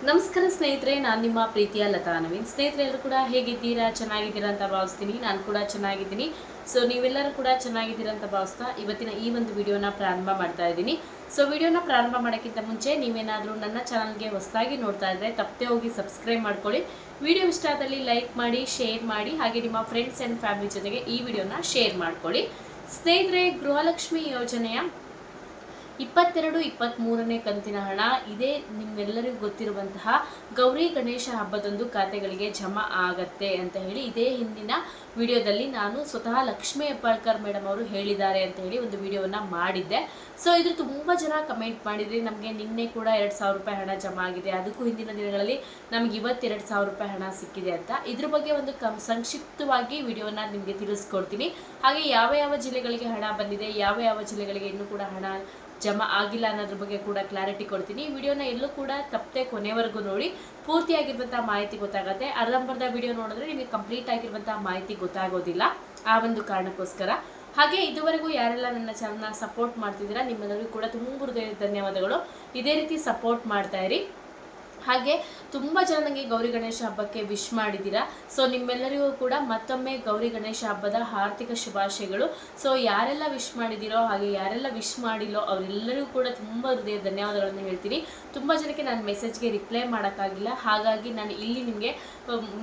ನಮಸ್ಕಾರ ಸ್ನೇಹಿತರೆ, ನಾನು ನಿಮ್ಮ ಪ್ರೀತಿಯ ಲತಾ ನವೀನ್. ಸ್ನೇಹಿತರೆ, ಎಲ್ಲರೂ ಕೂಡ ಹೇಗಿದ್ದೀರಾ? ಚೆನ್ನಾಗಿದ್ದೀರಾ ಅಂತ ಭಾವಿಸ್ತೀನಿ. ನಾನು ಕೂಡ ಚೆನ್ನಾಗಿದ್ದೀನಿ. ಸೊ ನೀವೆಲ್ಲರೂ ಕೂಡ ಚೆನ್ನಾಗಿದ್ದೀರಾ ಅಂತ ಭಾವಿಸ್ತಾ ಇವತ್ತಿನ ಈ ಒಂದು ವಿಡಿಯೋನ ಪ್ರಾರಂಭ ಮಾಡ್ತಾ ಇದ್ದೀನಿ. ಸೊ ವಿಡಿಯೋನ ಪ್ರಾರಂಭ ಮಾಡೋಕ್ಕಿಂತ ಮುಂಚೆ ನೀವೇನಾದರೂ ನನ್ನ ಚಾನಲ್ಗೆ ಹೊಸದಾಗಿ ನೋಡ್ತಾ ಇದ್ದರೆ ತಪ್ಪದೆ ಹೋಗಿ ಸಬ್ಸ್ಕ್ರೈಬ್ ಮಾಡ್ಕೊಳ್ಳಿ. ವಿಡಿಯೋ ಇಷ್ಟ ಆದಲ್ಲಿ ಲೈಕ್ ಮಾಡಿ, ಶೇರ್ ಮಾಡಿ, ಹಾಗೆ ನಿಮ್ಮ ಫ್ರೆಂಡ್ಸ್ ಆ್ಯಂಡ್ ಫ್ಯಾಮಿಲಿ ಜೊತೆಗೆ ಈ ವಿಡಿಯೋನ ಶೇರ್ ಮಾಡ್ಕೊಳ್ಳಿ. ಸ್ನೇಹಿತರೆ, ಗೃಹಲಕ್ಷ್ಮಿ ಯೋಜನೆಯ 22-23ನೇ ಕಂತಿನ ಹಣ ಇದೇ ನಿಮ್ಮೆಲ್ಲರಿಗೂ ಗೊತ್ತಿರುವಂತಹ ಗೌರಿ ಗಣೇಶ ಹಬ್ಬದಂದು ಖಾತೆಗಳಿಗೆ ಜಮಾ ಆಗತ್ತೆ ಅಂತ ಹೇಳಿ ಇದೇ ಹಿಂದಿನ ವಿಡಿಯೋದಲ್ಲಿ ನಾನು ಸ್ವತಃ ಲಕ್ಷ್ಮೀ ಹೆಬ್ಬಾಳ್ಕರ್ ಮೇಡಮ್ ಅವರು ಹೇಳಿದ್ದಾರೆ ಅಂತ ಹೇಳಿ ಒಂದು ವಿಡಿಯೋವನ್ನು ಮಾಡಿದ್ದೆ. ಸೊ ಇದು ತುಂಬ ಜನ ಕಮೆಂಟ್ ಮಾಡಿದ್ರಿ, ನಮಗೆ ನಿನ್ನೆ ಕೂಡ 2,000 ರೂಪಾಯಿ ಹಣ ಜಮಾ ಆಗಿದೆ, ಅದಕ್ಕೂ ಹಿಂದಿನ ದಿನಗಳಲ್ಲಿ ನಮಗೆ ಇವತ್ತು 2,000 ರೂಪಾಯಿ ಹಣ ಸಿಕ್ಕಿದೆ ಅಂತ. ಇದ್ರ ಬಗ್ಗೆ ಒಂದು ಸಂಕ್ಷಿಪ್ತವಾಗಿ ವಿಡಿಯೋನ ನಿಮಗೆ ತಿಳಿಸ್ಕೊಡ್ತೀನಿ. ಹಾಗೆ ಯಾವ ಯಾವ ಜಿಲ್ಲೆಗಳಿಗೆ ಹಣ ಬಂದಿದೆ, ಯಾವ ಯಾವ ಜಿಲ್ಲೆಗಳಿಗೆ ಇನ್ನೂ ಕೂಡ ಹಣ ಜಮಾ ಆಗಿಲ್ಲ ಅನ್ನೋದ್ರ ಬಗ್ಗೆ ಕೂಡ ಕ್ಲಾರಿಟಿ ಕೊಡ್ತೀನಿ. ವಿಡಿಯೋನ ಎಲ್ಲೂ ಕೂಡ ತಪ್ಪದೆ ಕೊನೆವರೆಗೂ ನೋಡಿ, ಪೂರ್ತಿಯಾಗಿರುವಂತಹ ಮಾಹಿತಿ ಗೊತ್ತಾಗುತ್ತೆ. ಅರ್ಧಂಬರ್ಧ ವಿಡಿಯೋ ನೋಡಿದ್ರೆ ನಿಮಗೆ ಕಂಪ್ಲೀಟ್ ಆಗಿರುವಂತಹ ಮಾಹಿತಿ ಗೊತ್ತಾಗೋದಿಲ್ಲ. ಆ ಒಂದು ಕಾರಣಕ್ಕೋಸ್ಕರ ಹಾಗೆ ಇದುವರೆಗೂ ಯಾರೆಲ್ಲ ನನ್ನ ಚಾನಲ್ನ ಸಪೋರ್ಟ್ ಮಾಡ್ತಿದ್ದೀರಾ ನಿಮ್ಮೆಲ್ಲರಿಗೂ ಕೂಡ ತುಂಬ ಹೃದಯದ ಧನ್ಯವಾದಗಳು. ಇದೇ ರೀತಿ ಸಪೋರ್ಟ್ ಮಾಡ್ತಾ ಇರಿ. ಹಾಗೆ ತುಂಬ ಜನ ನನಗೆ ಗೌರಿ ಗಣೇಶ ಹಬ್ಬಕ್ಕೆ ವಿಶ್ ಮಾಡಿದ್ದೀರಾ. ಸೊ ನಿಮ್ಮೆಲ್ಲರಿಗೂ ಕೂಡ ಮತ್ತೊಮ್ಮೆ ಗೌರಿ ಗಣೇಶ ಹಬ್ಬದ ಆರ್ಥಿಕ ಶುಭಾಶಯಗಳು. ಸೊ ಯಾರೆಲ್ಲ ವಿಶ್ ಮಾಡಿದ್ದೀರೋ ಹಾಗೆ ಯಾರೆಲ್ಲ ವಿಶ್ ಮಾಡಿಲ್ಲೋ ಅವರೆಲ್ಲರಿಗೂ ಕೂಡ ತುಂಬ ಹೃದಯ ಧನ್ಯವಾದಗಳನ್ನು ಹೇಳ್ತೀನಿ. ತುಂಬ ಜನಕ್ಕೆ ನಾನು ಮೆಸೇಜ್ಗೆ ರಿಪ್ಲೈ ಮಾಡೋಕ್ಕಾಗಿಲ್ಲ, ಹಾಗಾಗಿ ನಾನು ಇಲ್ಲಿ ನಿಮಗೆ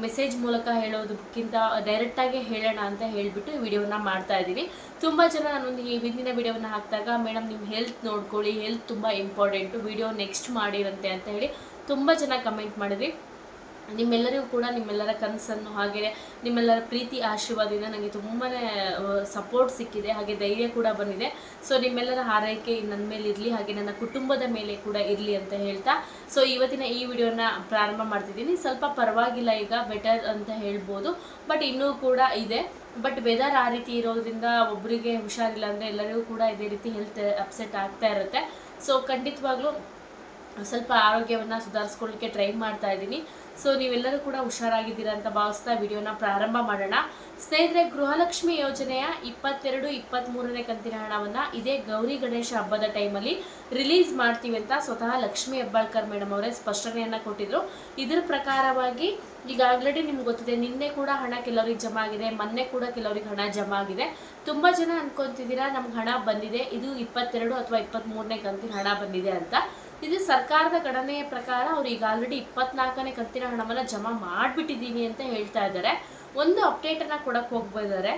ಮೆಸೇಜ್ ಮೂಲಕ ಹೇಳೋದಕ್ಕಿಂತ ಡೈರೆಕ್ಟಾಗಿ ಹೇಳೋಣ ಅಂತ ಹೇಳಿಬಿಟ್ಟು ವಿಡಿಯೋನ ಮಾಡ್ತಾ ಇದ್ದೀನಿ. ತುಂಬ ಜನ ನಾನೊಂದು ಈ ಹಿಂದಿನ ವಿಡಿಯೋವನ್ನು ಹಾಕಿದಾಗ ಮೇಡಮ್ ನಿಮ್ಮ ಹೆಲ್ತ್ ನೋಡ್ಕೊಳ್ಳಿ, ಹೆಲ್ತ್ ತುಂಬ ಇಂಪಾರ್ಟೆಂಟು, ವಿಡಿಯೋ ನೆಕ್ಸ್ಟ್ ಮಾಡಿರಂತೆ ಅಂತ ಹೇಳಿ ತುಂಬ ಜನ ಕಮೆಂಟ್ ಮಾಡಿದ್ರಿ. ನಿಮ್ಮೆಲ್ಲರಿಗೂ ಕೂಡ ನಿಮ್ಮೆಲ್ಲರ ಕನಸನ್ನು ಹಾಗೆ ನಿಮ್ಮೆಲ್ಲರ ಪ್ರೀತಿ ಆಶೀರ್ವಾದದಿಂದ ನನಗೆ ತುಂಬಾ ಸಪೋರ್ಟ್ ಸಿಕ್ಕಿದೆ, ಹಾಗೆ ಧೈರ್ಯ ಕೂಡ ಬಂದಿದೆ. ಸೊ ನಿಮ್ಮೆಲ್ಲರ ಹಾರೈಕೆ ನನ್ನ ಮೇಲೆ ಇರಲಿ, ಹಾಗೆ ನನ್ನ ಕುಟುಂಬದ ಮೇಲೆ ಕೂಡ ಇರಲಿ ಅಂತ ಹೇಳ್ತಾ ಸೊ ಇವತ್ತಿನ ಈ ವಿಡಿಯೋನ ಪ್ರಾರಂಭ ಮಾಡ್ತಿದ್ದೀನಿ. ಸ್ವಲ್ಪ ಪರವಾಗಿಲ್ಲ, ಈಗ ಬೆಟರ್ ಅಂತ ಹೇಳ್ಬೋದು, ಬಟ್ ಇನ್ನೂ ಕೂಡ ಇದೆ. ಬಟ್ ವೆದರ್ ಆ ರೀತಿ ಇರೋದ್ರಿಂದ ಒಬ್ಬರಿಗೆ ಹುಷಾರಿಲ್ಲ ಅಂದರೆ ಎಲ್ಲರಿಗೂ ಕೂಡ ಇದೇ ರೀತಿ ಹೆಲ್ತ್ ಅಪ್ಸೆಟ್ ಆಗ್ತಾ ಇರುತ್ತೆ. ಸೊ ಖಂಡಿತವಾಗ್ಲೂ ಸ್ವಲ್ಪ ಆರೋಗ್ಯವನ್ನು ಸುಧಾರಿಸ್ಕೊಳ್ಳಿಕ್ಕೆ ಟ್ರೈ ಮಾಡ್ತಾ ಇದ್ದೀನಿ. ಸೊ ನೀವೆಲ್ಲರೂ ಕೂಡ ಹುಷಾರಾಗಿದ್ದೀರಾ ಅಂತ ಭಾವಿಸ್ತಾ ವಿಡಿಯೋನ ಪ್ರಾರಂಭ ಮಾಡೋಣ. ಸ್ನೇಹಿತರೆ, ಗೃಹಲಕ್ಷ್ಮಿ ಯೋಜನೆಯ 22-23ನೇ ಕಂತಿನ ಹಣವನ್ನು ಇದೇ ಗೌರಿ ಗಣೇಶ ಹಬ್ಬದ ಟೈಮಲ್ಲಿ ರಿಲೀಸ್ ಮಾಡ್ತೀವಿ ಅಂತ ಸ್ವತಃ ಲಕ್ಷ್ಮೀ ಹೆಬ್ಬಾಳ್ಕರ್ ಮೇಡಮ್ ಅವರೇ ಸ್ಪಷ್ಟನೆಯನ್ನು ಕೊಟ್ಟಿದ್ರು. ಇದರ ಪ್ರಕಾರವಾಗಿ ಈಗ ಆಲ್ರೆಡಿ ನಿಮ್ಗೆ ಗೊತ್ತಿದೆ, ನಿನ್ನೆ ಕೂಡ ಹಣ ಕೆಲವರಿಗೆ ಜಮಾ ಆಗಿದೆ, ಮೊನ್ನೆ ಕೂಡ ಕೆಲವರಿಗೆ ಹಣ ಜಮಾ ಆಗಿದೆ. ತುಂಬ ಜನ ಅನ್ಕೊತಿದ್ದೀರಾ ನಮ್ಗೆ ಹಣ ಬಂದಿದೆ, ಇದು 22 ಅಥವಾ 23ನೇ ಕಂತಿನ ಹಣ ಬಂದಿದೆ ಅಂತ. ಇದು ಸರ್ಕಾರದ ಗಣನೆಯ ಪ್ರಕಾರ ಅವ್ರು ಈಗ ಆಲ್ರೆಡಿ 24ನೇ ಕಂತಿನ ಹಣವನ್ನು ಜಮಾ ಮಾಡಿಬಿಟ್ಟಿದ್ದೀನಿ ಅಂತ ಹೇಳ್ತಾ ಇದ್ದಾರೆ. ಒಂದು ಅಪ್ಡೇಟನ್ನು ಕೊಡಕ್ಕೆ ಹೋಗ್ತಿದ್ದಾರೆ,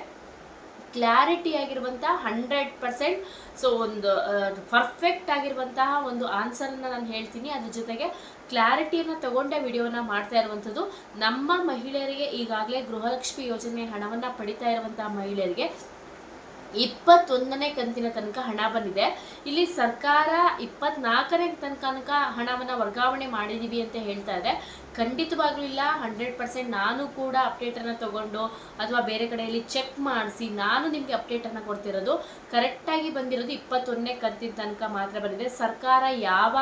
ಕ್ಲಾರಿಟಿ ಆಗಿರುವಂತಹ 100%. ಸೊ ಒಂದು ಪರ್ಫೆಕ್ಟ್ ಆಗಿರುವಂತಹ ಒಂದು ಆನ್ಸರನ್ನು ನಾನು ಹೇಳ್ತೀನಿ. ಅದ್ರ ಜೊತೆಗೆ ಕ್ಲಾರಿಟಿಯನ್ನು ತಗೊಂಡೇ ವಿಡಿಯೋನ ಮಾಡ್ತಾ ಇರುವಂಥದ್ದು. ನಮ್ಮ ಮಹಿಳೆಯರಿಗೆ ಈಗಾಗಲೇ ಗೃಹಲಕ್ಷ್ಮಿ ಯೋಜನೆ ಹಣವನ್ನು ಪಡಿತಾ ಇರುವಂತಹ ಮಹಿಳೆಯರಿಗೆ 21ನೇ ಕಂತಿನ ತನಕ ಹಣ ಬಂದಿದೆ. ಇಲ್ಲಿ ಸರ್ಕಾರ 24ನೇ ತನಕ ಹಣವನ್ನು ವರ್ಗಾವಣೆ ಮಾಡಿದ್ದೀವಿ ಅಂತ ಹೇಳ್ತಾ ಇದೆ. ಖಂಡಿತವಾಗ್ಲೂ ಇಲ್ಲ, 100%. ನಾನು ಕೂಡ ಅಪ್ಡೇಟನ್ನು ತಗೊಂಡು ಅಥವಾ ಬೇರೆ ಕಡೆಯಲ್ಲಿ ಚೆಕ್ ಮಾಡಿಸಿ ನಾನು ನಿಮಗೆ ಅಪ್ಡೇಟನ್ನು ಕೊಡ್ತಿರೋದು. ಕರೆಕ್ಟಾಗಿ ಬಂದಿರೋದು 21ನೇ ಕಂತಿನ ತನಕ ಮಾತ್ರ ಬಂದಿದೆ. ಸರ್ಕಾರ ಯಾವ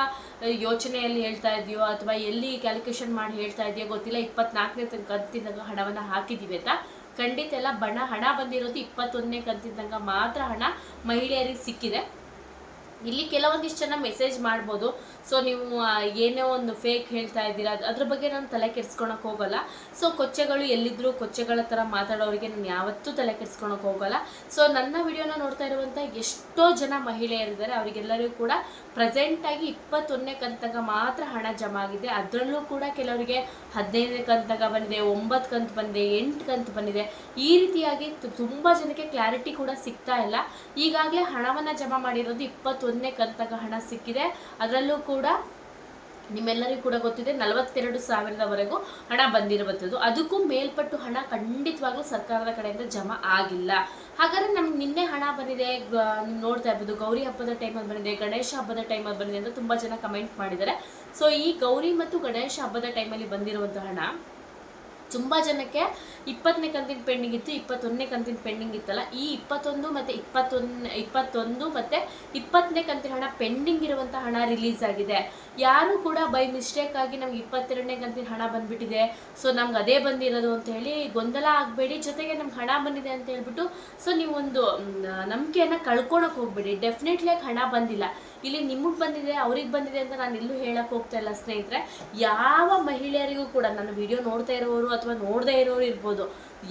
ಯೋಚನೆಯಲ್ಲಿ ಹೇಳ್ತಾ ಇದೆಯೋ ಅಥವಾ ಎಲ್ಲಿ ಕ್ಯಾಲ್ಕುಲೇಷನ್ ಮಾಡಿ ಹೇಳ್ತಾ ಇದೆಯೋ ಗೊತ್ತಿಲ್ಲ, 24ನೇ ಕಂತಿನ ತನಕ ಹಣವನ್ನು ಹಾಕಿದ್ದೀವಿ ಅಂತ. ಖಂಡಿತ ಎಲ್ಲ ಹಣ ಬಂದಿರೋದು 21ನೇ ಕಂತಿನ ತನಕ ಮಾತ್ರ ಹಣ ಮಹಿಳೆಯರಿಗೆ ಸಿಕ್ಕಿದೆ. ಇಲ್ಲಿ ಕೆಲವೊಂದಿಷ್ಟು ಜನ ಮೆಸೇಜ್ ಮಾಡ್ಬೋದು, ಸೊ ನೀವು ಏನೋ ಒಂದು ಫೇಕ್ ಹೇಳ್ತಾ ಇದ್ದೀರಾ, ಅದ್ರ ಬಗ್ಗೆ ನಾನು ತಲೆ ಕೆಡಿಸ್ಕೊಳಕ್ಕೆ ಹೋಗಲ್ಲ. ಸೊ ಕೊಚ್ಚೆಗಳು ಎಲ್ಲಿದ್ದರೂ ಕೊಚ್ಚೆಗಳ ಥರ ಮಾತಾಡೋರಿಗೆ ನಾನು ಯಾವತ್ತೂ ತಲೆ ಕೆಡಿಸ್ಕೊಳಕ್ಕೆ ಹೋಗಲ್ಲ. ಸೊ ನನ್ನ ವಿಡಿಯೋನ ನೋಡ್ತಾ ಇರುವಂಥ ಎಷ್ಟೋ ಜನ ಮಹಿಳೆಯರಿದ್ದಾರೆ, ಅವರಿಗೆಲ್ಲರಿಗೂ ಕೂಡ ಪ್ರೆಸೆಂಟಾಗಿ 21ನೇ ಕಂತಂಗ ಮಾತ್ರ ಹಣ ಜಮಾ ಆಗಿದೆ. ಅದರಲ್ಲೂ ಕೂಡ ಕೆಲವರಿಗೆ 15ನೇ ಕಂತಂಗ ಬಂದಿದೆ, 9 ಕಂತು ಬಂದಿದೆ, 8 ಕಂತು ಬಂದಿದೆ. ಈ ರೀತಿಯಾಗಿ ತುಂಬ ಜನಕ್ಕೆ ಕ್ಲಾರಿಟಿ ಕೂಡ ಸಿಗ್ತಾ ಇಲ್ಲ. ಈಗಾಗಲೇ ಹಣವನ್ನು ಜಮಾ ಮಾಡಿರೋದು 21ನೇ ಕಂತಂಗ ಹಣ ಸಿಕ್ಕಿದೆ. ಅದರಲ್ಲೂ ಕೂಡ ನಿಮ್ಮೆಲ್ಲರಿಗೂ ಕೂಡ ಗೊತ್ತಿದೆ 42,000ವರೆಗೂ ಹಣ ಬಂದಿರುವಂಥದ್ದು. ಅದಕ್ಕೂ ಮೇಲ್ಪಟ್ಟು ಹಣ ಖಂಡಿತವಾಗ್ಲೂ ಸರ್ಕಾರದ ಕಡೆಯಿಂದ ಜಮಾ ಆಗಿಲ್ಲ. ಹಾಗಾದ್ರೆ ನಮ್ಗೆ ನಿನ್ನೆ ಹಣ ಬಂದಿದೆ, ನೋಡ್ತಾ ಇರ್ಬೋದು, ಗೌರಿ ಹಬ್ಬದ ಟೈಮಲ್ಲಿ ಬಂದಿದೆ, ಗಣೇಶ ಹಬ್ಬದ ಟೈಮಲ್ಲಿ ಬಂದಿದೆ ಅಂತ ತುಂಬ ಜನ ಕಮೆಂಟ್ ಮಾಡಿದ್ದಾರೆ. ಸೊ ಈ ಗೌರಿ ಮತ್ತು ಗಣೇಶ ಹಬ್ಬದ ಟೈಮಲ್ಲಿ ಬಂದಿರುವಂಥ ಹಣ ತುಂಬ ಜನಕ್ಕೆ 20ನೇ ಕಂತಿನ ಪೆಂಡಿಂಗ್ ಇತ್ತು, 21ನೇ ಕಂತಿನ ಪೆಂಡಿಂಗ್ ಇತ್ತಲ್ಲ. ಈ 21 ಮತ್ತು 20ನೇ ಕಂತಿನ ಹಣ ಪೆಂಡಿಂಗ್ ಇರುವಂಥ ಹಣ ರಿಲೀಸ್ ಆಗಿದೆ. ಯಾರು ಕೂಡ ಬೈ ಮಿಸ್ಟೇಕ್ ಆಗಿ ನಮ್ಗೆ 22ನೇ ಕಂತಿನ ಹಣ ಬಂದ್ಬಿಟ್ಟಿದೆ, ಸೊ ನಮ್ಗೆ ಅದೇ ಬಂದಿರೋದು ಅಂತ ಹೇಳಿ ಗೊಂದಲ ಆಗಬೇಡಿ. ಜೊತೆಗೆ ನಮ್ಗೆ ಹಣ ಬಂದಿದೆ ಅಂತ ಹೇಳ್ಬಿಟ್ಟು ಸೊ ನೀವೊಂದು ನಂಬಿಕೆಯನ್ನು ಕಳ್ಕೊಳಕ್ಕೆ ಹೋಗ್ಬೇಡಿ. ಡೆಫಿನೆಟ್ಲಿ ಹಣ ಬಂದಿಲ್ಲ, ಇಲ್ಲಿ ನಿಮಗೆ ಬಂದಿದೆ ಅವ್ರಿಗೆ ಬಂದಿದೆ ಅಂತ ನಾನು ಎಲ್ಲೂ ಹೇಳಕ್ಕೆ ಹೋಗ್ತಾ ಇಲ್ಲ ಸ್ನೇಹಿತರೆ. ಯಾವ ಮಹಿಳೆಯರಿಗೂ ಕೂಡ ನನ್ನ ವಿಡಿಯೋ ನೋಡ್ತಾ ಇರೋರು ಅಥವಾ ನೋಡದೇ ಇರೋರು ಇರ್ಬೋದು,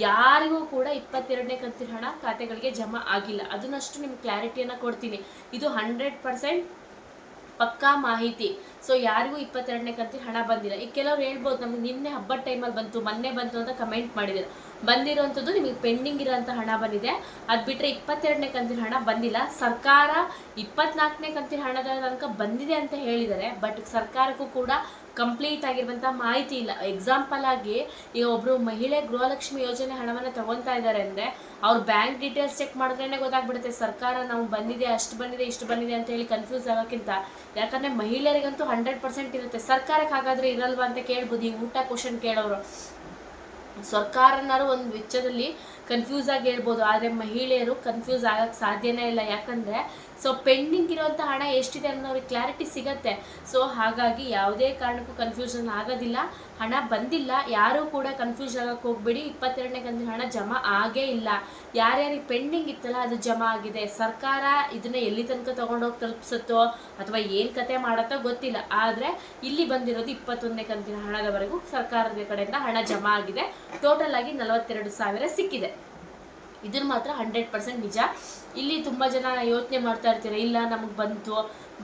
ಯಾರಿಗೂ ಕೂಡ 22ನೇ ಕಂತಿನ ಹಣ ಖಾತೆಗಳಿಗೆ ಜಮಾ ಆಗಿಲ್ಲ. ಅದನ್ನಷ್ಟು ನಿಮ್ಗೆ ಕ್ಲಾರಿಟಿಯನ್ನು ಕೊಡ್ತೀನಿ. ಇದು 100% ಪಕ್ಕಾ ಮಾಹಿತಿ. ಸೊ ಯಾರಿಗೂ 22ನೇ ಕಂತಿನ ಹಣ ಬಂದಿಲ್ಲ. ಈಗ ಕೆಲವ್ರು ಹೇಳ್ಬೋದು ನಮ್ಗೆ ನಿನ್ನೆ ಹಬ್ಬದ ಟೈಮಲ್ಲಿ ಬಂತು, ಮೊನ್ನೆ ಬಂತು ಅಂತ ಕಮೆಂಟ್ ಮಾಡಿದ್ರು. ಬಂದಿರೋವಂಥದ್ದು ನಿಮಗೆ ಪೆಂಡಿಂಗ್ ಇರೋಂಥ ಹಣ ಬಂದಿದೆ. ಅದು ಬಿಟ್ಟರೆ 22ನೇ ಕಂತಿನ ಹಣ ಬಂದಿಲ್ಲ. ಸರ್ಕಾರ 24ನೇ ಕಂತಿನ ಹಣದ ತನಕ ಬಂದಿದೆ ಅಂತ ಹೇಳಿದ್ದಾರೆ, ಬಟ್ ಸರ್ಕಾರಕ್ಕೂ ಕೂಡ ಕಂಪ್ಲೀಟ್ ಆಗಿರುವಂಥ ಮಾಹಿತಿ ಇಲ್ಲ. ಎಕ್ಸಾಂಪಲ್ ಆಗಿ ಈಗ ಒಬ್ಬರು ಮಹಿಳೆ ಗೃಹಲಕ್ಷ್ಮಿ ಯೋಜನೆ ಹಣವನ್ನು ತಗೊತಾ ಇದ್ದಾರೆ ಅಂದರೆ ಅವ್ರ ಬ್ಯಾಂಕ್ ಡೀಟೇಲ್ಸ್ ಚೆಕ್ ಮಾಡಿದ್ರೇ ಗೊತ್ತಾಗ್ಬಿಡುತ್ತೆ. ಸರ್ಕಾರ ನಾವು ಬಂದಿದೆ, ಅಷ್ಟು ಬಂದಿದೆ, ಇಷ್ಟು ಬಂದಿದೆ ಅಂತ ಹೇಳಿ ಕನ್ಫ್ಯೂಸ್ ಆಗೋಕ್ಕಿಂತ, ಯಾಕಂದರೆ ಮಹಿಳೆಯರಿಗಂತೂ 100% ಇರುತ್ತೆ. ಸರ್ಕಾರಕ್ಕೆ ಹಾಗಾದರೆ ಇರಲ್ವಾ ಅಂತ ಕೇಳ್ಬೋದು ಈ ಊಟ ಕ್ವಶನ್ ಕೇಳೋರು. ಸರ್ಕಾರನಾರು ಒಂದು ವೆಚ್ಚದಲ್ಲಿ ಕನ್ಫ್ಯೂಸ್ ಆಗಿ ಹೇಳ್ಬೋದು, ಆದರೆ ಮಹಿಳೆಯರು ಕನ್ಫ್ಯೂಸ್ ಆಗಕ್ಕೆ ಸಾಧ್ಯನೇ ಇಲ್ಲ. ಯಾಕಂದರೆ ಸೊ ಪೆಂಡಿಂಗ್ ಇರೋಂಥ ಹಣ ಎಷ್ಟಿದೆ ಅನ್ನೋ ಅವ್ರಿಗೆ ಕ್ಲಾರಿಟಿ ಸಿಗತ್ತೆ. ಸೊ ಹಾಗಾಗಿ ಯಾವುದೇ ಕಾರಣಕ್ಕೂ ಕನ್ಫ್ಯೂಷನ್ ಆಗೋದಿಲ್ಲ. ಹಣ ಬಂದಿಲ್ಲ, ಯಾರೂ ಕೂಡ ಕನ್ಫ್ಯೂಸ್ ಆಗಕ್ಕೆ ಹೋಗ್ಬೇಡಿ. 22ನೇ ಕಂತಿನ ಹಣ ಜಮಾ ಆಗೇ ಇಲ್ಲ. ಯಾರ್ಯಾರಿಗೆ ಪೆಂಡಿಂಗ್ ಇತ್ತಲ್ಲ ಅದು ಜಮಾ ಆಗಿದೆ. ಸರ್ಕಾರ ಇದನ್ನ ಎಲ್ಲಿ ತನಕ ತೊಗೊಂಡೋಗಿ ತಲುಪಿಸುತ್ತೋ ಅಥವಾ ಏನು ಕತೆ ಮಾಡತ್ತೋ ಗೊತ್ತಿಲ್ಲ, ಆದರೆ ಇಲ್ಲಿ ಬಂದಿರೋದು 21ನೇ ಕಂತಿನ ಹಣದವರೆಗೂ ಸರ್ಕಾರದ ಕಡೆಯಿಂದ ಹಣ ಜಮಾ ಆಗಿದೆ. ಟೋಟಲ್ ಆಗಿ 42,000 ಸಿಕ್ಕಿದೆ. ಇದನ್ನು ಮಾತ್ರ 100% ನಿಜ. ಇಲ್ಲಿ ತುಂಬ ಜನ ಯೋಚನೆ ಮಾಡ್ತಾ ಇರ್ತೀರ, ಇಲ್ಲ ನಮಗೆ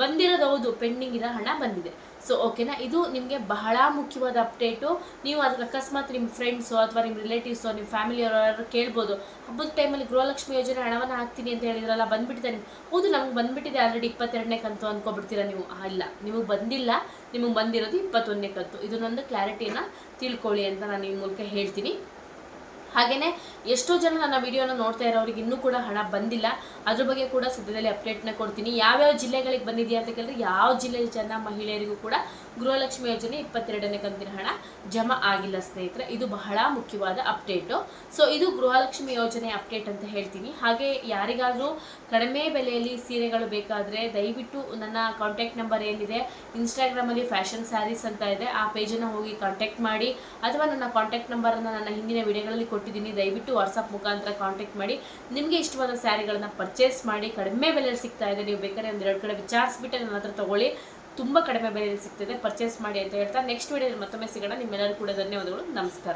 ಬಂದಿರೋದು ಹೌದು, ಪೆಂಡಿಂಗ್ ಇರೋ ಹಣ ಬಂದಿದೆ. ಸೊ ಓಕೆನಾ, ಇದು ನಿಮಗೆ ಬಹಳ ಮುಖ್ಯವಾದ ಅಪ್ಡೇಟು. ನೀವು ಅದಕ್ಕೆ ಅಕಸ್ಮಾತ್ ನಿಮ್ಮ ಫ್ರೆಂಡ್ಸು ಅಥವಾ ನಿಮ್ಮ ರಿಲೇಟಿವ್ಸು ನಿಮ್ಮ ಫ್ಯಾಮಿಲಿಯವರು ಕೇಳ್ಬೋದು, ಹಬ್ಬದ ಟೈಮಲ್ಲಿ ಗೃಹಲಕ್ಷ್ಮಿ ಯೋಜನೆ ಹಣವನ್ನು ಹಾಕ್ತೀನಿ ಅಂತ ಹೇಳಿದ್ರಲ್ಲ, ಬಂದುಬಿಟ್ಟಿದೆ. ಹೌದು ನಮ್ಗೆ ಬಂದುಬಿಟ್ಟಿದೆ ಆಲ್ರೆಡಿ 22ನೇ ಕಂತು ಅಂದ್ಕೊಬಿಡ್ತೀರಾ ನೀವು. ಇಲ್ಲ, ನಿಮಗೆ ಬಂದಿಲ್ಲ, ನಿಮಗೆ ಬಂದಿರೋದು 21ನೇ ಕಂತು. ಇದನ್ನೊಂದು ಕ್ಲಾರಿಟಿಯನ್ನು ತಿಳ್ಕೊಳ್ಳಿ ಅಂತ ನಾನು ಈ ಮೂಲಕ ಹೇಳ್ತೀನಿ. ಹಾಗೆಯೇ ಎಷ್ಟೋ ಜನ ನನ್ನ ವಿಡಿಯೋನ ನೋಡ್ತಾ ಇರೋರಿಗೆ ಇನ್ನೂ ಕೂಡ ಹಣ ಬಂದಿಲ್ಲ. ಅದ್ರ ಬಗ್ಗೆ ಕೂಡ ಸದ್ಯದಲ್ಲಿ ಅಪ್ಡೇಟ್ನ ಕೊಡ್ತೀನಿ. ಯಾವ್ಯಾವ ಜಿಲ್ಲೆಗಳಿಗೆ ಬಂದಿದೆಯಾ ಅಂತ ಕೇಳಿದ್ರೆ ಯಾವ ಜಿಲ್ಲೆಯ ಜನ ಮಹಿಳೆಯರಿಗೂ ಕೂಡ ಗೃಹಲಕ್ಷ್ಮಿ ಯೋಜನೆ 22ನೇ ಕಂತಿನ ಹಣ ಜಮಾ ಆಗಿಲ್ಲ ಸ್ನೇಹಿತರೆ. ಇದು ಬಹಳ ಮುಖ್ಯವಾದ ಅಪ್ಡೇಟು. ಸೊ ಇದು ಗೃಹಲಕ್ಷ್ಮಿ ಯೋಜನೆ ಅಪ್ಡೇಟ್ ಅಂತ ಹೇಳ್ತೀನಿ. ಹಾಗೆ ಯಾರಿಗಾದರೂ ಕಡಿಮೆ ಬೆಲೆಯಲ್ಲಿ ಸೀರೆಗಳು ಬೇಕಾದರೆ ದಯವಿಟ್ಟು ನನ್ನ ಕಾಂಟ್ಯಾಕ್ಟ್ ನಂಬರ್ ಏನಿದೆ, ಇನ್ಸ್ಟಾಗ್ರಾಮಲ್ಲಿ ಫ್ಯಾಷನ್ ಸ್ಯಾರೀಸ್ ಅಂತ ಇದೆ, ಆ ಪೇಜನ್ನು ಹೋಗಿ ಕಾಂಟ್ಯಾಕ್ಟ್ ಮಾಡಿ, ಅಥವಾ ನನ್ನ ಕಾಂಟ್ಯಾಕ್ಟ್ ನಂಬರನ್ನು ನನ್ನ ಹಿಂದಿನ ವಿಡಿಯೋಗಳಲ್ಲಿ ಕೊಟ್ಟಿದ್ದೀನಿ. ದಯವಿಟ್ಟು ವಾಟ್ಸಪ್ ಮುಖಾಂತರ ಕಾಂಟ್ಯಾಕ್ಟ್ ಮಾಡಿ ನಿಮಗೆ ಇಷ್ಟವಾದ ಸ್ಯಾರಿಗಳನ್ನು ಪರ್ಚೇಸ್ ಮಾಡಿ. ಕಡಿಮೆ ಬೆಲೆಯಲ್ಲಿ ಸಿಗ್ತಾ ಇದೆ. ನೀವು ಬೇಕಾದ್ರೆ ಒಂದೆರಡು ಕಡೆ ವಿಚಾರಿಸ್ಬಿಟ್ಟು ನನ್ನ ಹತ್ರ ತೊಗೊಳ್ಳಿ, ತುಂಬ ಕಡಿಮೆ ಬೆಲೆಯಲ್ಲಿ ಸಿಗ್ತದೆ. ಪರ್ಚೇಸ್ ಮಾಡಿ ಅಂತ ಹೇಳ್ತಾ ನೆಕ್ಸ್ಟ್ ವಿಡಿಯೋದಲ್ಲಿ ಮತ್ತೊಮ್ಮೆ ಸಿಗೋಣ. ನಿಮ್ಮೆಲ್ಲರೂ ಕೂಡ ಧನ್ಯವಾದಗಳು. ನಮಸ್ಕಾರ.